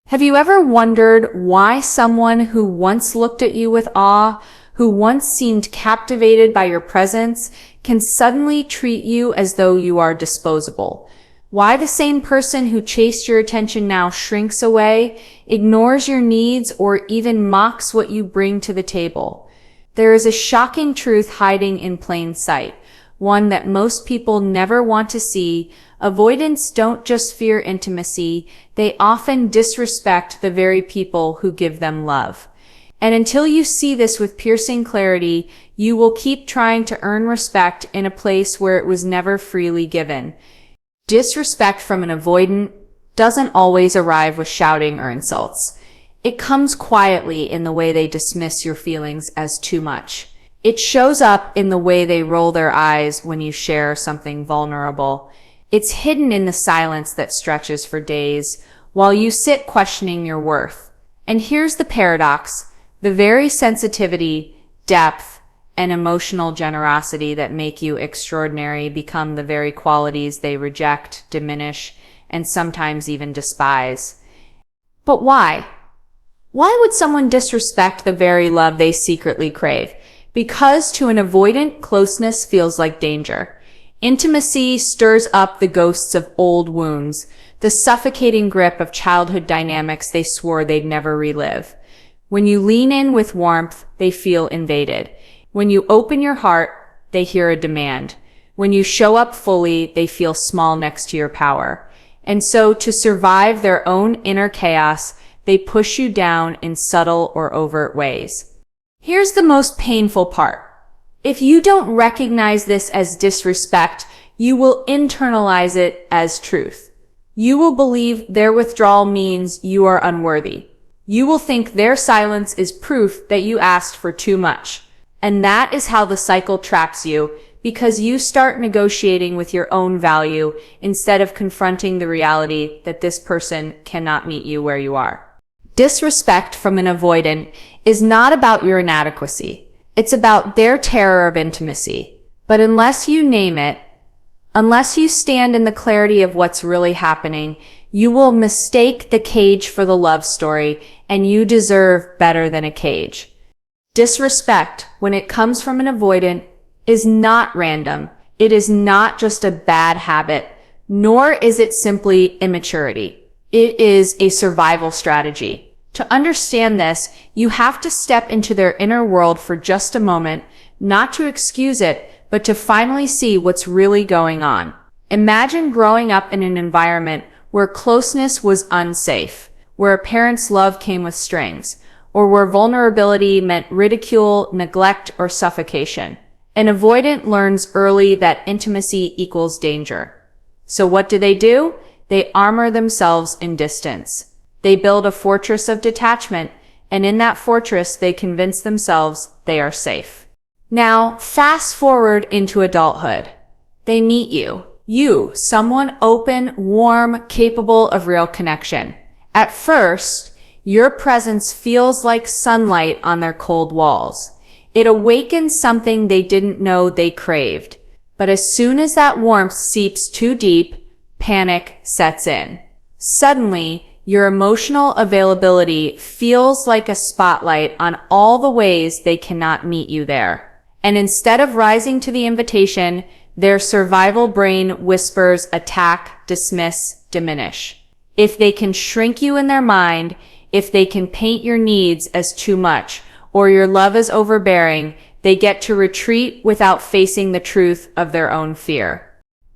Have you ever wondered why someone who once looked at you with awe, who once seemed captivated by your presence, can suddenly treat you as though you are disposable? Why the same person who chased your attention now shrinks away, ignores your needs, or even mocks what you bring to the table? There is a shocking truth hiding in plain sight, one that most people never want to see. Avoidants don't just fear intimacy, they often disrespect the very people who give them love. And until you see this with piercing clarity, you will keep trying to earn respect in a place where it was never freely given. Disrespect from an avoidant doesn't always arrive with shouting or insults. It comes quietly in the way they dismiss your feelings as too much. It shows up in the way they roll their eyes when you share something vulnerable. It's hidden in the silence that stretches for days, while you sit questioning your worth. And here's the paradox: the very sensitivity, depth, and emotional generosity that make you extraordinary become the very qualities they reject, diminish, and sometimes even despise. But why? Why would someone disrespect the very love they secretly crave? Because to an avoidant, closeness feels like danger. Intimacy stirs up the ghosts of old wounds, the suffocating grip of childhood dynamics they swore they'd never relive. When you lean in with warmth, they feel invaded. When you open your heart, they hear a demand. When you show up fully, they feel small next to your power. And so, to survive their own inner chaos, they push you down in subtle or overt ways. Here's the most painful part. If you don't recognize this as disrespect, you will internalize it as truth. You will believe their withdrawal means you are unworthy. You will think their silence is proof that you asked for too much. And that is how the cycle traps you, because you start negotiating with your own value instead of confronting the reality that this person cannot meet you where you are. Disrespect from an avoidant is not about your inadequacy. It's about their terror of intimacy. But unless you name it, unless you stand in the clarity of what's really happening, you will mistake the cage for the love story, and you deserve better than a cage. Disrespect, when it comes from an avoidant, is not random. It is not just a bad habit, nor is it simply immaturity. It is a survival strategy. To understand this, you have to step into their inner world for just a moment, not to excuse it, but to finally see what's really going on. Imagine growing up in an environment where closeness was unsafe, where a parent's love came with strings, or where vulnerability meant ridicule, neglect, or suffocation. An avoidant learns early that intimacy equals danger. So what do? They armor themselves in distance. They build a fortress of detachment, and in that fortress they convince themselves they are safe. Now, fast forward into adulthood. They meet you, someone open, warm, capable of real connection. At first, your presence feels like sunlight on their cold walls. It awakens something they didn't know they craved. But as soon as that warmth seeps too deep, panic sets in. Suddenly, your emotional availability feels like a spotlight on all the ways they cannot meet you there. And instead of rising to the invitation, their survival brain whispers attack, dismiss, diminish. If they can shrink you in their mind, if they can paint your needs as too much, or your love as overbearing, they get to retreat without facing the truth of their own fear.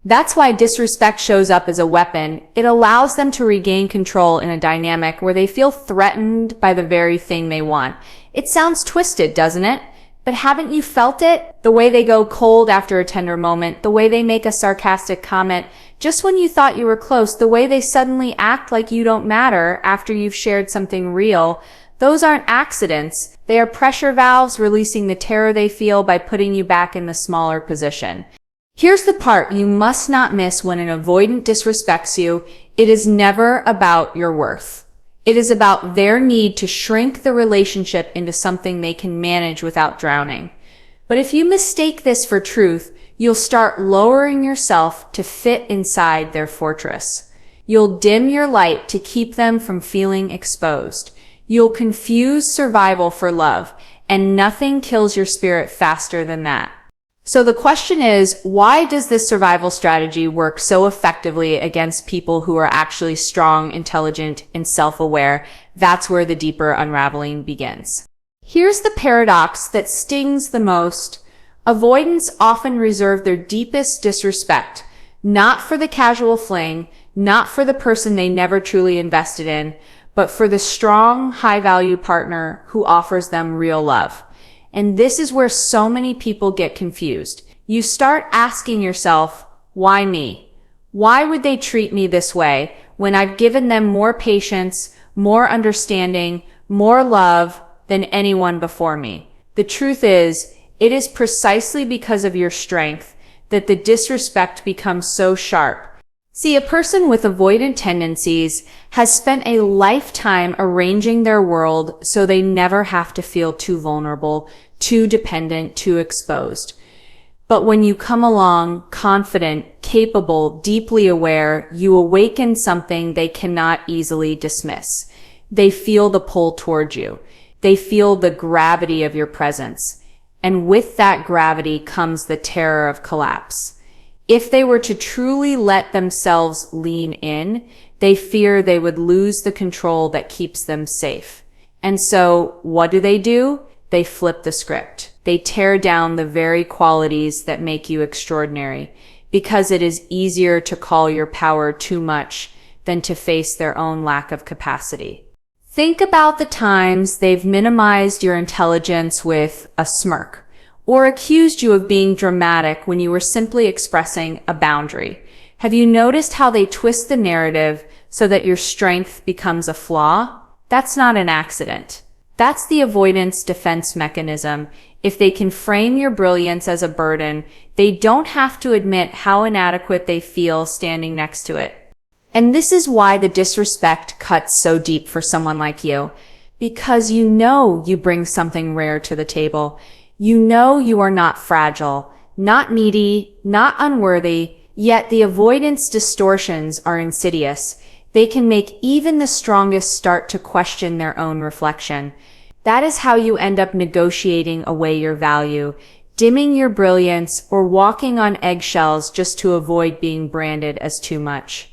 That's why disrespect shows up as a weapon. It allows them to regain control in a dynamic where they feel threatened by the very thing they want. It sounds twisted, doesn't it? But haven't you felt it? The way they go cold after a tender moment, the way they make a sarcastic comment just when you thought you were close, the way they suddenly act like you don't matter after you've shared something real. Those aren't accidents. They are pressure valves releasing the terror they feel by putting you back in the smaller position. Here's the part you must not miss when an avoidant disrespects you. It is never about your worth. It is about their need to shrink the relationship into something they can manage without drowning. But if you mistake this for truth, you'll start lowering yourself to fit inside their fortress. You'll dim your light to keep them from feeling exposed. You'll confuse survival for love, and nothing kills your spirit faster than that. So the question is, why does this survival strategy work so effectively against people who are actually strong, intelligent, and self-aware? That's where the deeper unraveling begins. Here's the paradox that stings the most. Avoidants often reserve their deepest disrespect, not for the casual fling, not for the person they never truly invested in, but for the strong, high-value partner who offers them real love. And this is where so many people get confused. You start asking yourself, why me? Why would they treat me this way when I've given them more patience, more understanding, more love than anyone before me? The truth is, it is precisely because of your strength that the disrespect becomes so sharp. See, a person with avoidant tendencies has spent a lifetime arranging their world so they never have to feel too vulnerable, too dependent, too exposed. But when you come along, confident, capable, deeply aware, you awaken something they cannot easily dismiss. They feel the pull toward you. They feel the gravity of your presence. And with that gravity comes the terror of collapse. If they were to truly let themselves lean in, they fear they would lose the control that keeps them safe. And so, what do? They flip the script. They tear down the very qualities that make you extraordinary, because it is easier to call your power too much than to face their own lack of capacity. Think about the times they've minimized your intelligence with a smirk, or accused you of being dramatic when you were simply expressing a boundary. Have you noticed how they twist the narrative so that your strength becomes a flaw? That's not an accident. That's the avoidance defense mechanism. If they can frame your brilliance as a burden, they don't have to admit how inadequate they feel standing next to it. And this is why the disrespect cuts so deep for someone like you. Because you know you bring something rare to the table. You know you are not fragile, not needy, not unworthy, yet the avoidance distortions are insidious. They can make even the strongest start to question their own reflection. That is how you end up negotiating away your value, dimming your brilliance, or walking on eggshells just to avoid being branded as too much.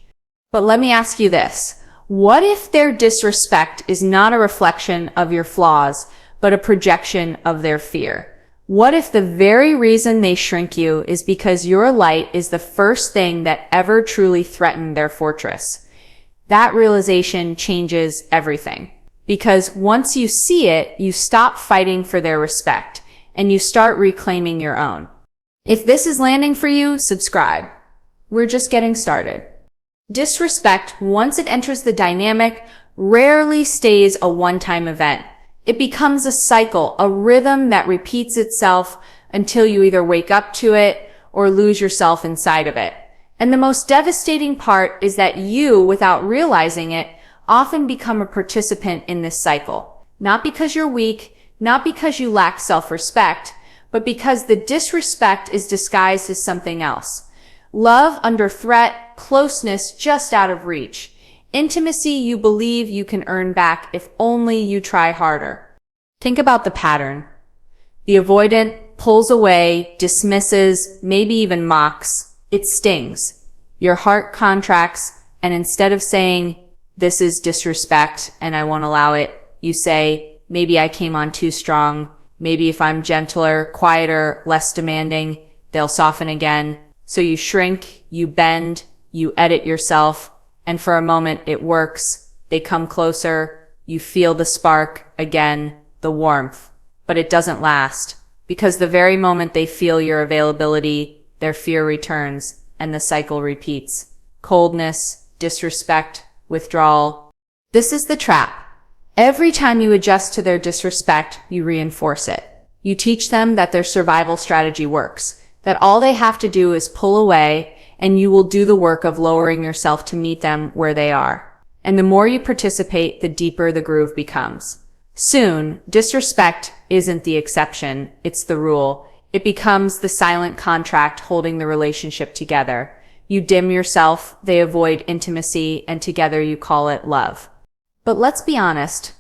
But let me ask you this. What if their disrespect is not a reflection of your flaws, but a projection of their fear? What if the very reason they shrink you is because your light is the first thing that ever truly threatened their fortress? That realization changes everything. Because once you see it, you stop fighting for their respect, and you start reclaiming your own. If this is landing for you, subscribe. We're just getting started. Disrespect, once it enters the dynamic, rarely stays a one-time event. It becomes a cycle, a rhythm that repeats itself until you either wake up to it or lose yourself inside of it. And the most devastating part is that you, without realizing it, often become a participant in this cycle. Not because you're weak, not because you lack self-respect, but because the disrespect is disguised as something else. Love under threat, closeness just out of reach. Intimacy you believe you can earn back if only you try harder. Think about the pattern. The avoidant pulls away, dismisses, maybe even mocks. It stings. Your heart contracts, and instead of saying, "This is disrespect and I won't allow it," you say, "Maybe I came on too strong. Maybe if I'm gentler, quieter, less demanding, they'll soften again." So you shrink, you bend, you edit yourself, and for a moment it works. They come closer, you feel the spark again, the warmth. But it doesn't last, because the very moment they feel your availability, their fear returns, and the cycle repeats. Coldness, disrespect, withdrawal. This is the trap. Every time you adjust to their disrespect, you reinforce it. You teach them that their survival strategy works, that all they have to do is pull away, and you will do the work of lowering yourself to meet them where they are. And the more you participate, the deeper the groove becomes. Soon, disrespect isn't the exception, it's the rule. It becomes the silent contract holding the relationship together. You dim yourself, they avoid intimacy, and together you call it love. But let's be honest,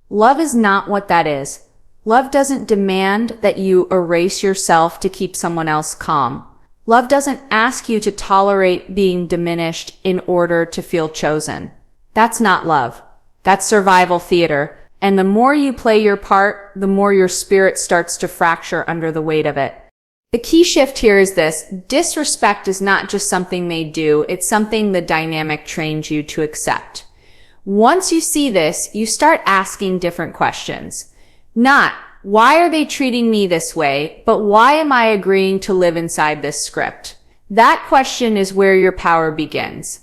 love is not what that is. Love doesn't demand that you erase yourself to keep someone else calm. Love doesn't ask you to tolerate being diminished in order to feel chosen. That's not love. That's survival theater. And the more you play your part, the more your spirit starts to fracture under the weight of it. The key shift here is this: disrespect is not just something they do, it's something the dynamic trains you to accept. Once you see this, you start asking different questions. Not, why are they treating me this way, but why am I agreeing to live inside this script? That question is where your power begins.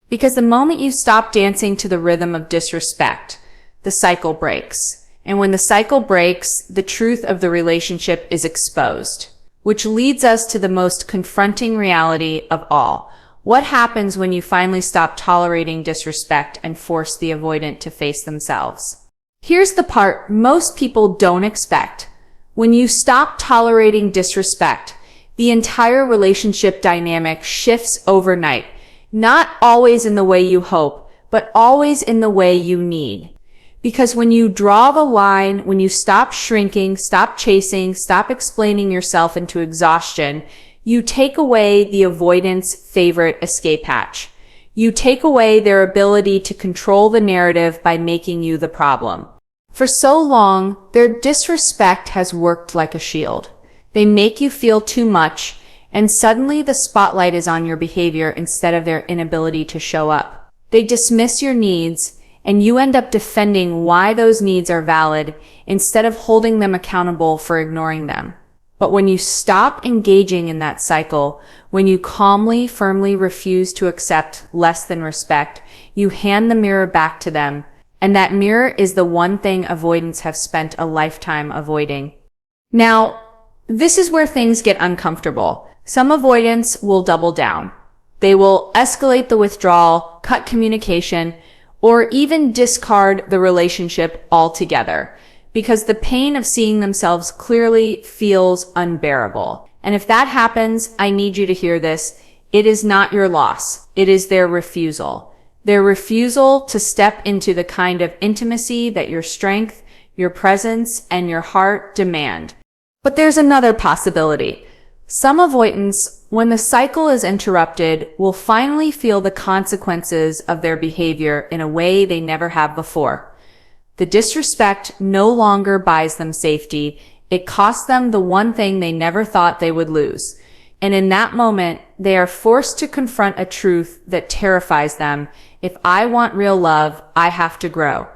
Because the moment you stop dancing to the rhythm of disrespect, the cycle breaks. And when the cycle breaks, the truth of the relationship is exposed. Which leads us to the most confronting reality of all. What happens when you finally stop tolerating disrespect and force the avoidant to face themselves? Here's the part most people don't expect. When you stop tolerating disrespect, the entire relationship dynamic shifts overnight. Not always in the way you hope, but always in the way you need. Because when you draw the line, when you stop shrinking, stop chasing, stop explaining yourself into exhaustion, you take away the avoidant's favorite escape hatch. You take away their ability to control the narrative by making you the problem. For so long, their disrespect has worked like a shield. They make you feel too much, and suddenly the spotlight is on your behavior instead of their inability to show up. They dismiss your needs, and you end up defending why those needs are valid instead of holding them accountable for ignoring them. But when you stop engaging in that cycle, when you calmly, firmly refuse to accept less than respect, you hand the mirror back to them, and that mirror is the one thing avoidants have spent a lifetime avoiding. Now, this is where things get uncomfortable. Some avoidants will double down. They will escalate the withdrawal, cut communication, or even discard the relationship altogether, because the pain of seeing themselves clearly feels unbearable. And if that happens, I need you to hear this. It is not your loss. It is their refusal. Their refusal to step into the kind of intimacy that your strength, your presence, and your heart demand. But there's another possibility. Some avoidants, when the cycle is interrupted, will finally feel the consequences of their behavior in a way they never have before. The disrespect no longer buys them safety. It costs them the one thing they never thought they would lose. And in that moment, they are forced to confront a truth that terrifies them. If I want real love, I have to grow.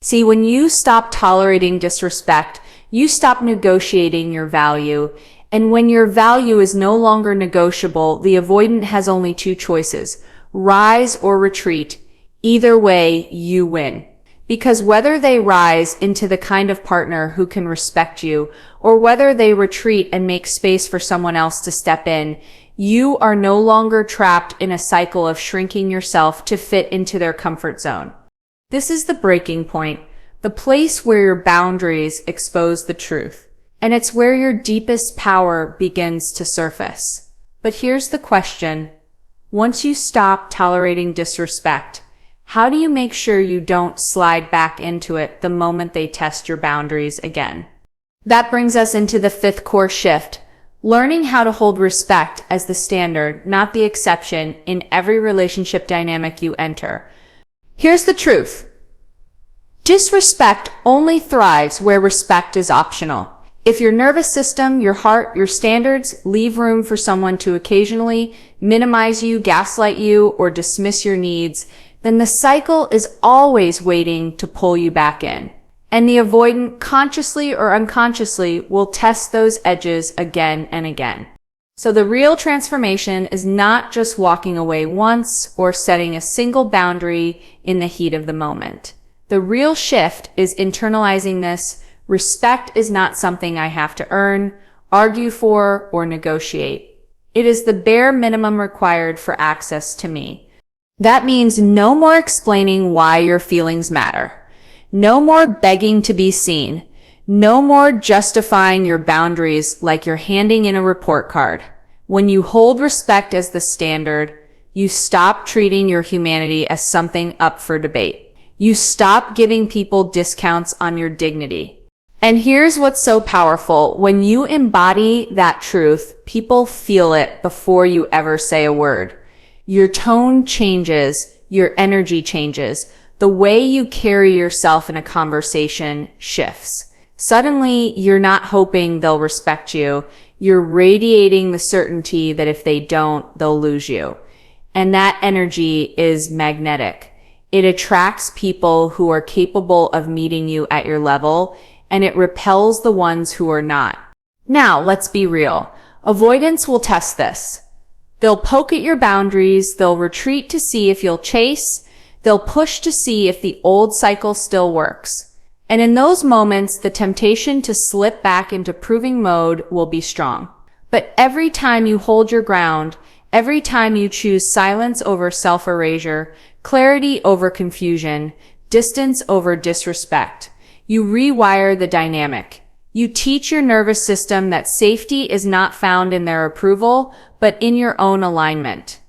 See, when you stop tolerating disrespect, you stop negotiating your value. And when your value is no longer negotiable, the avoidant has only two choices: rise or retreat. Either way, you win. Because whether they rise into the kind of partner who can respect you, or whether they retreat and make space for someone else to step in, you are no longer trapped in a cycle of shrinking yourself to fit into their comfort zone. This is the breaking point, the place where your boundaries expose the truth. And it's where your deepest power begins to surface. But here's the question. Once you stop tolerating disrespect, how do you make sure you don't slide back into it the moment they test your boundaries again? That brings us into the fifth core shift, learning how to hold respect as the standard, not the exception, in every relationship dynamic you enter. Here's the truth. Disrespect only thrives where respect is optional. If your nervous system, your heart, your standards leave room for someone to occasionally minimize you, gaslight you, or dismiss your needs, then the cycle is always waiting to pull you back in. And the avoidant, consciously or unconsciously, will test those edges again and again. So the real transformation is not just walking away once or setting a single boundary in the heat of the moment. The real shift is internalizing this. Respect is not something I have to earn, argue for, or negotiate. It is the bare minimum required for access to me. That means no more explaining why your feelings matter. No more begging to be seen. No more justifying your boundaries like you're handing in a report card. When you hold respect as the standard, you stop treating your humanity as something up for debate. You stop giving people discounts on your dignity. And here's what's so powerful. When you embody that truth, people feel it before you ever say a word. Your tone changes, your energy changes. The way you carry yourself in a conversation shifts. Suddenly, you're not hoping they'll respect you. You're radiating the certainty that if they don't, they'll lose you. And that energy is magnetic. It attracts people who are capable of meeting you at your level, and it repels the ones who are not. Now, let's be real. Avoidants will test this. They'll poke at your boundaries, they'll retreat to see if you'll chase, they'll push to see if the old cycle still works. And in those moments, the temptation to slip back into proving mode will be strong. But every time you hold your ground, every time you choose silence over self-erasure, clarity over confusion, distance over disrespect, you rewire the dynamic. You teach your nervous system that safety is not found in their approval, but in your own alignment.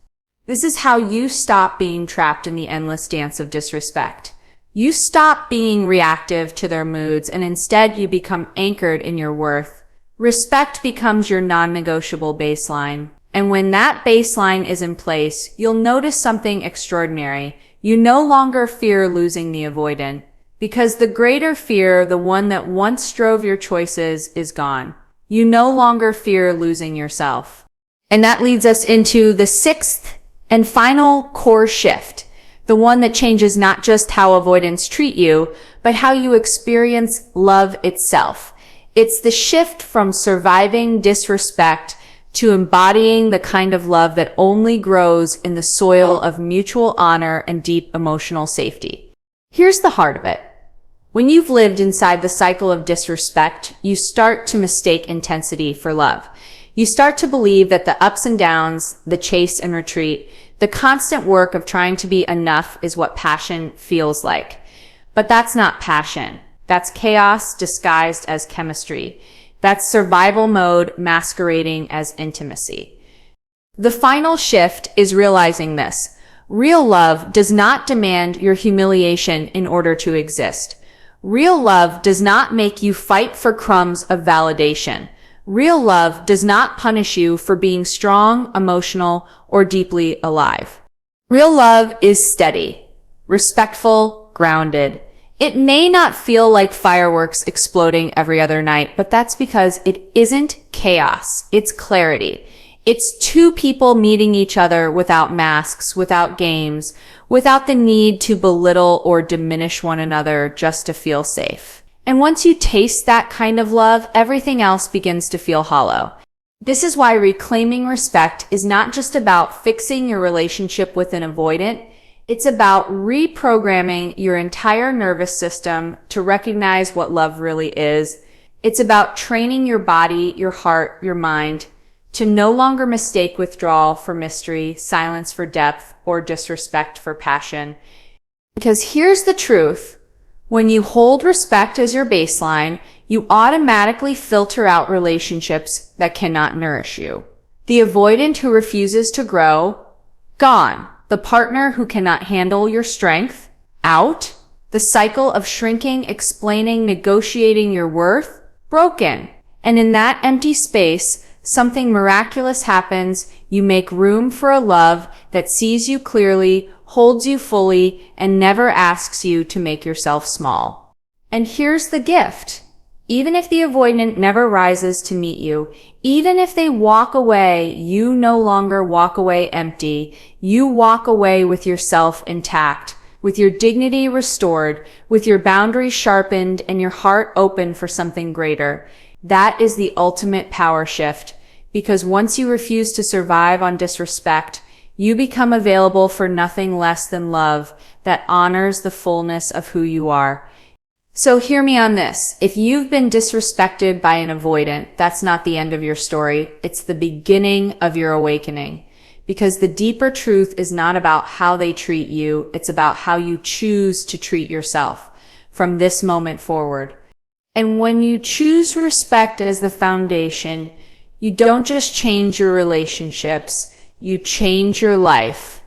This is how you stop being trapped in the endless dance of disrespect. You stop being reactive to their moods, and instead you become anchored in your worth. Respect becomes your non-negotiable baseline. And when that baseline is in place, you'll notice something extraordinary. You no longer fear losing the avoidant, because the greater fear, the one that once drove your choices, is gone. You no longer fear losing yourself. And that leads us into the sixth and final core shift, the one that changes not just how avoidants treat you, but how you experience love itself. It's the shift from surviving disrespect to embodying the kind of love that only grows in the soil of mutual honor and deep emotional safety. Here's the heart of it. When you've lived inside the cycle of disrespect, you start to mistake intensity for love. You start to believe that the ups and downs, the chase and retreat, the constant work of trying to be enough is what passion feels like. But that's not passion. That's chaos disguised as chemistry. That's survival mode masquerading as intimacy. The final shift is realizing this. Real love does not demand your humiliation in order to exist. Real love does not make you fight for crumbs of validation. Real love does not punish you for being strong, emotional, or deeply alive. Real love is steady, respectful, grounded. It may not feel like fireworks exploding every other night, but that's because it isn't chaos. It's clarity. It's two people meeting each other without masks, without games, without the need to belittle or diminish one another just to feel safe. And once you taste that kind of love, everything else begins to feel hollow. This is why reclaiming respect is not just about fixing your relationship with an avoidant. It's about reprogramming your entire nervous system to recognize what love really is. It's about training your body, your heart, your mind to no longer mistake withdrawal for mystery, silence for depth, or disrespect for passion. Because here's the truth. When you hold respect as your baseline, you automatically filter out relationships that cannot nourish you. The avoidant who refuses to grow, gone. The partner who cannot handle your strength, out. The cycle of shrinking, explaining, negotiating your worth, broken. And in that empty space, something miraculous happens. You make room for a love that sees you clearly, holds you fully, and never asks you to make yourself small. And here's the gift. Even if the avoidant never rises to meet you, even if they walk away, you no longer walk away empty. You walk away with yourself intact, with your dignity restored, with your boundaries sharpened, and your heart open for something greater. That is the ultimate power shift, because once you refuse to survive on disrespect, you become available for nothing less than love that honors the fullness of who you are. So hear me on this. If you've been disrespected by an avoidant, that's not the end of your story. It's the beginning of your awakening. Because the deeper truth is not about how they treat you. It's about how you choose to treat yourself from this moment forward. And when you choose respect as the foundation, You don't just change your relationships, you change your life.